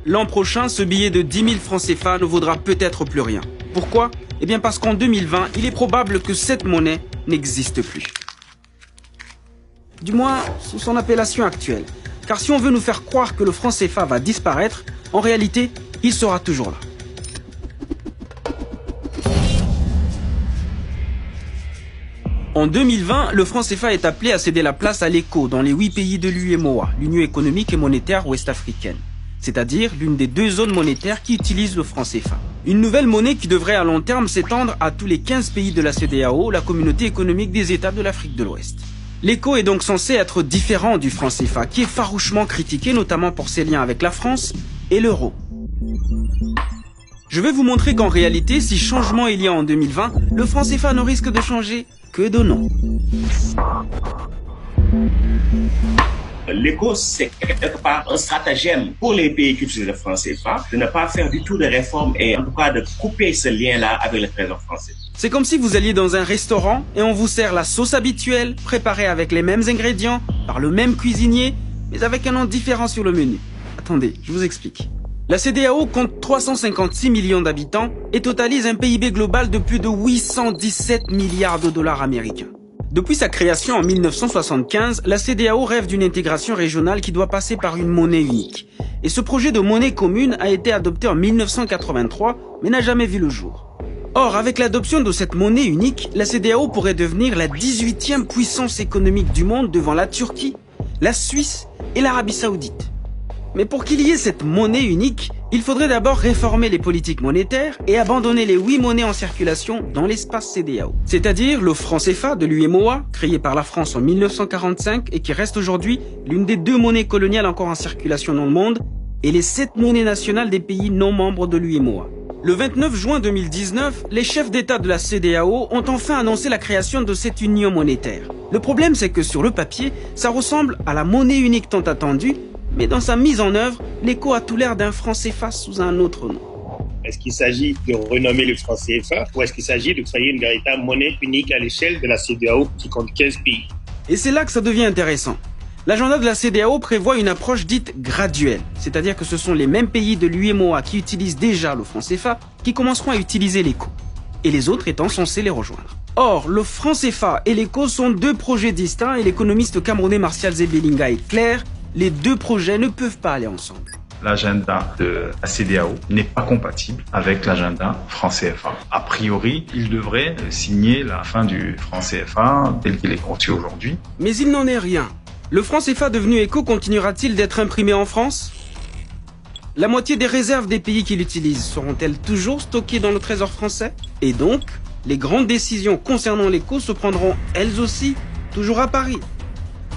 L'an prochain, ce billet de 10 000 francs CFA ne vaudra peut-être plus rien. Pourquoi? Eh bien parce qu'en 2020, il est probable que cette monnaie n'existe plus. Du moins, sous son appellation actuelle. Car si on veut nous faire croire que le franc CFA va disparaître, en réalité, il sera toujours là. En 2020, le franc CFA est appelé à céder la place à l'ECO dans les 8 pays de l'UEMOA, l'Union économique et monétaire ouest-africaine, c'est-à-dire l'une des 2 zones monétaires qui utilisent le franc CFA. Une nouvelle monnaie qui devrait à long terme s'étendre à tous les 15 pays de la CEDEAO, la communauté économique des États de l'Afrique de l'Ouest. L'ECO est donc censé être différent du franc CFA, qui est farouchement critiqué notamment pour ses liens avec la France et l'euro. Je vais vous montrer qu'en réalité, si changement il y a en 2020, le franc CFA ne risque de changer que de nom. L'ECO, c'est quelque part un stratagème pour les pays qui utilisent le franc CFA de ne pas faire du tout de réforme et en tout cas de couper ce lien-là avec le trésor français. C'est comme si vous alliez dans un restaurant et on vous sert la sauce habituelle, préparée avec les mêmes ingrédients, par le même cuisinier, mais avec un nom différent sur le menu. Attendez, je vous explique. La CEDEAO compte 356 millions d'habitants et totalise un PIB global de plus de 817 milliards de dollars américains. Depuis sa création en 1975, la CEDEAO rêve d'une intégration régionale qui doit passer par une monnaie unique. Et ce projet de monnaie commune a été adopté en 1983, mais n'a jamais vu le jour. Or, avec l'adoption de cette monnaie unique, la CEDEAO pourrait devenir la 18e puissance économique du monde devant la Turquie, la Suisse et l'Arabie Saoudite. Mais pour qu'il y ait cette monnaie unique, il faudrait d'abord réformer les politiques monétaires et abandonner les 8 monnaies en circulation dans l'espace CEDEAO. C'est-à-dire le franc CFA de l'UEMOA, créé par la France en 1945 et qui reste aujourd'hui l'une des 2 monnaies coloniales encore en circulation dans le monde, et les 7 monnaies nationales des pays non membres de l'UEMOA. Le 29 juin 2019, les chefs d'État de la CEDEAO ont enfin annoncé la création de cette union monétaire. Le problème, c'est que sur le papier, ça ressemble à la monnaie unique tant attendue, mais dans sa mise en œuvre, l'ECO a tout l'air d'un franc CFA sous un autre nom. Est-ce qu'il s'agit de renommer le franc CFA ou est-ce qu'il s'agit de créer une véritable monnaie unique à l'échelle de la CEDEAO qui compte 15 pays? Et c'est là que ça devient intéressant. L'agenda de la CEDEAO prévoit une approche dite graduelle, c'est-à-dire que ce sont les mêmes pays de l'UEMOA qui utilisent déjà le franc CFA qui commenceront à utiliser l'ECO, et les autres étant censés les rejoindre. Or, le franc CFA et l'ECO sont 2 projets distincts et l'économiste camerounais Martial Zebelinga est clair, les 2 projets ne peuvent pas aller ensemble. L'agenda de la CEDEAO n'est pas compatible avec l'agenda franc CFA. A priori, il devrait signer la fin du franc CFA tel qu'il est conçu aujourd'hui. Mais il n'en est rien. Le franc CFA devenu ECO continuera-t-il d'être imprimé en France? La moitié des réserves des pays qui l'utilisent seront-elles toujours stockées dans le trésor français? Et donc, les grandes décisions concernant l'ECO se prendront elles aussi toujours à Paris.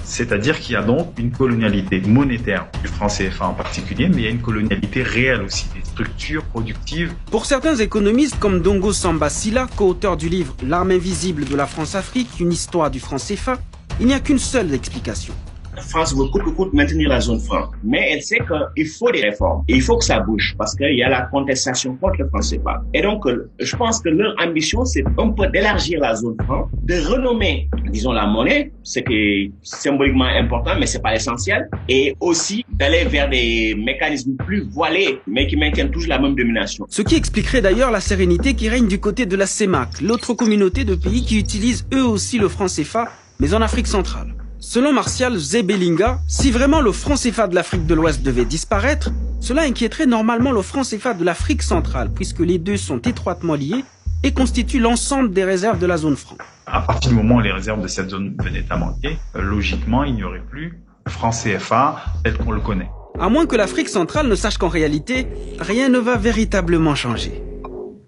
C'est-à-dire qu'il y a donc une colonialité monétaire du franc CFA en particulier, mais il y a une colonialité réelle aussi, des structures productives. Pour certains économistes comme Dongo Samba Sylla, co-auteur du livre L'arme invisible de la France-Afrique, une histoire du franc CFA, il n'y a qu'une seule explication. La France veut coûte que coûte maintenir la zone franc, mais elle sait qu'il faut des réformes. Et il faut que ça bouge parce qu'il y a la contestation contre le franc CFA. Et donc, je pense que leur ambition, c'est un peu d'élargir la zone franc, de renommer, disons, la monnaie, ce qui est symboliquement important, mais c'est pas l'essentiel, et aussi d'aller vers des mécanismes plus voilés, mais qui maintiennent toujours la même domination. Ce qui expliquerait d'ailleurs la sérénité qui règne du côté de la CEMAC, l'autre communauté de pays qui utilisent eux aussi le franc CFA, mais en Afrique centrale. Selon Martial Zebelinga, si vraiment le franc CFA de l'Afrique de l'Ouest devait disparaître, cela inquiéterait normalement le franc CFA de l'Afrique centrale, puisque les 2 sont étroitement liés et constituent l'ensemble des réserves de la zone franc. À partir du moment où les réserves de cette zone venaient à manquer, logiquement, il n'y aurait plus le franc CFA tel qu'on le connaît. À moins que l'Afrique centrale ne sache qu'en réalité, rien ne va véritablement changer.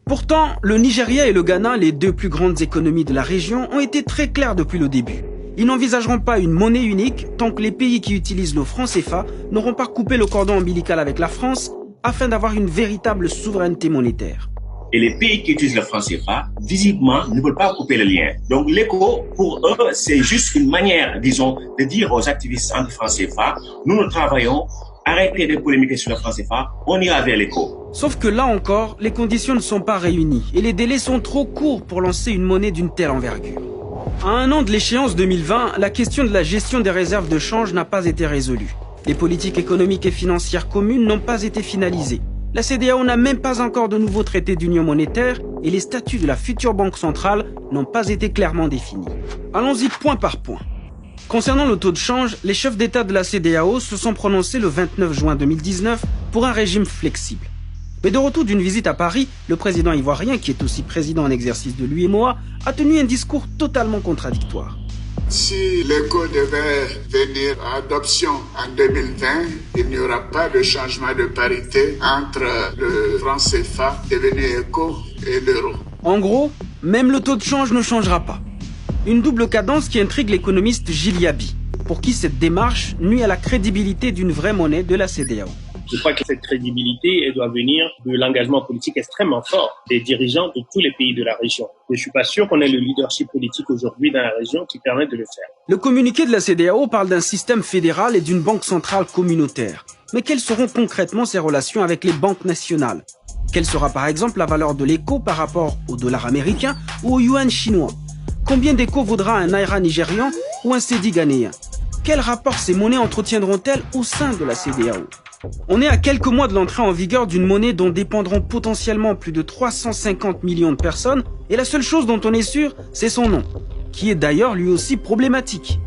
Pourtant, le Nigeria et le Ghana, les 2 plus grandes économies de la région, ont été très clairs depuis le début. Ils n'envisageront pas une monnaie unique tant que les pays qui utilisent le franc CFA n'auront pas coupé le cordon ombilical avec la France afin d'avoir une véritable souveraineté monétaire. Et les pays qui utilisent le franc CFA, visiblement, ne veulent pas couper le lien. Donc l'ECO, pour eux, c'est juste une manière, disons, de dire aux activistes anti-franc CFA, nous travaillons, arrêtez de polémiquer sur le franc CFA, on ira vers l'ECO. Sauf que là encore, les conditions ne sont pas réunies et les délais sont trop courts pour lancer une monnaie d'une telle envergure. À 1 an de l'échéance 2020, la question de la gestion des réserves de change n'a pas été résolue. Les politiques économiques et financières communes n'ont pas été finalisées. La CEDEAO n'a même pas encore de nouveau traité d'union monétaire et les statuts de la future banque centrale n'ont pas été clairement définis. Allons-y point par point. Concernant le taux de change, les chefs d'État de la CEDEAO se sont prononcés le 29 juin 2019 pour un régime flexible. Mais de retour d'une visite à Paris, le président ivoirien, qui est aussi président en exercice de l'UEMOA, a tenu un discours totalement contradictoire. Si l'éco devait venir à adoption en 2020, il n'y aura pas de changement de parité entre le franc CFA devenu éco et l'euro. En gros, même le taux de change ne changera pas. Une double cadence qui intrigue l'économiste Gilles Yaby, pour qui cette démarche nuit à la crédibilité d'une vraie monnaie de la CEDEAO. Je crois que cette crédibilité, elle doit venir de l'engagement politique extrêmement fort des dirigeants de tous les pays de la région. Mais je suis pas sûr qu'on ait le leadership politique aujourd'hui dans la région qui permet de le faire. Le communiqué de la CEDEAO parle d'un système fédéral et d'une banque centrale communautaire. Mais quelles seront concrètement ces relations avec les banques nationales? Quelle sera par exemple la valeur de l'éco par rapport au dollar américain ou au yuan chinois? Combien d'éco vaudra un naira nigérian ou un cedi ghanéen? Quel rapport ces monnaies entretiendront-elles au sein de la CEDEAO? On est à quelques mois de l'entrée en vigueur d'une monnaie dont dépendront potentiellement plus de 350 millions de personnes et la seule chose dont on est sûr, c'est son nom, qui est d'ailleurs lui aussi problématique.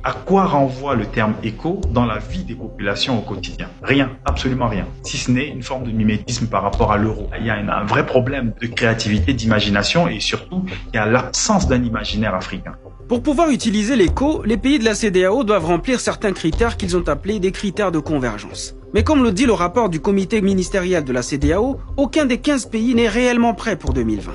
À quoi renvoie le terme éco dans la vie des populations au quotidien? Rien, absolument rien. Si ce n'est une forme de mimétisme par rapport à l'euro. Il y a un vrai problème de créativité, d'imagination et surtout, il y a l'absence d'un imaginaire africain. Pour pouvoir utiliser l'éco, les pays de la CEDEAO doivent remplir certains critères qu'ils ont appelés des critères de convergence. Mais comme le dit le rapport du comité ministériel de la CEDEAO, aucun des 15 pays n'est réellement prêt pour 2020.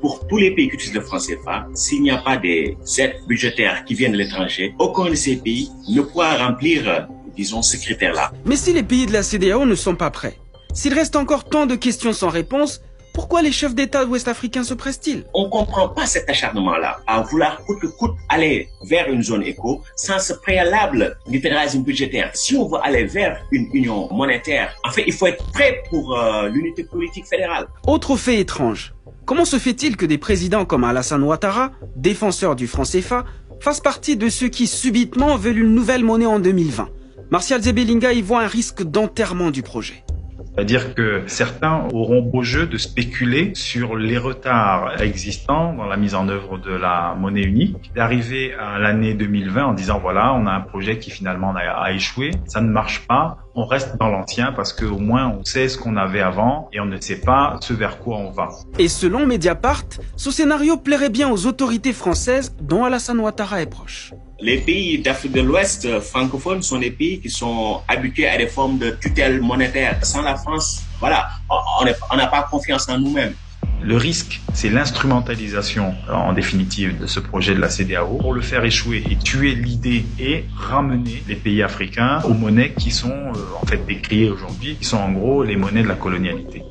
Pour tous les pays qui utilisent le franc CFA, s'il n'y a pas des aides budgétaires qui viennent de l'étranger, aucun de ces pays ne pourra remplir, disons, ce critère-là. Mais si les pays de la CEDEAO ne sont pas prêts, s'il reste encore tant de questions sans réponse, pourquoi les chefs d'État ouest-africains se pressent-ils? On ne comprend pas cet acharnement-là à vouloir coûte que coûte aller vers une zone éco sans ce préalable du fédéralisme budgétaire. Si on veut aller vers une union monétaire, en fait, il faut être prêt pour l'unité politique fédérale. Autre fait étrange. Comment se fait-il que des présidents comme Alassane Ouattara, défenseur du franc CFA, fassent partie de ceux qui subitement veulent une nouvelle monnaie en 2020? Martial Zebelinga y voit un risque d'enterrement du projet. C'est-à-dire que certains auront beau jeu de spéculer sur les retards existants dans la mise en œuvre de la monnaie unique, d'arriver à l'année 2020 en disant voilà, on a un projet qui finalement a échoué, ça ne marche pas, on reste dans l'ancien parce qu'au moins on sait ce qu'on avait avant et on ne sait pas ce vers quoi on va. Et selon Mediapart, ce scénario plairait bien aux autorités françaises dont Alassane Ouattara est proche. Les pays d'Afrique de l'Ouest francophones sont des pays qui sont habitués à des formes de tutelle monétaire. Sans la France, voilà, on n'a pas confiance en nous-mêmes. Le risque, c'est l'instrumentalisation, en définitive, de ce projet de la CEDEAO pour le faire échouer et tuer l'idée et ramener les pays africains aux monnaies qui sont en fait décriées aujourd'hui, qui sont en gros les monnaies de la colonialité.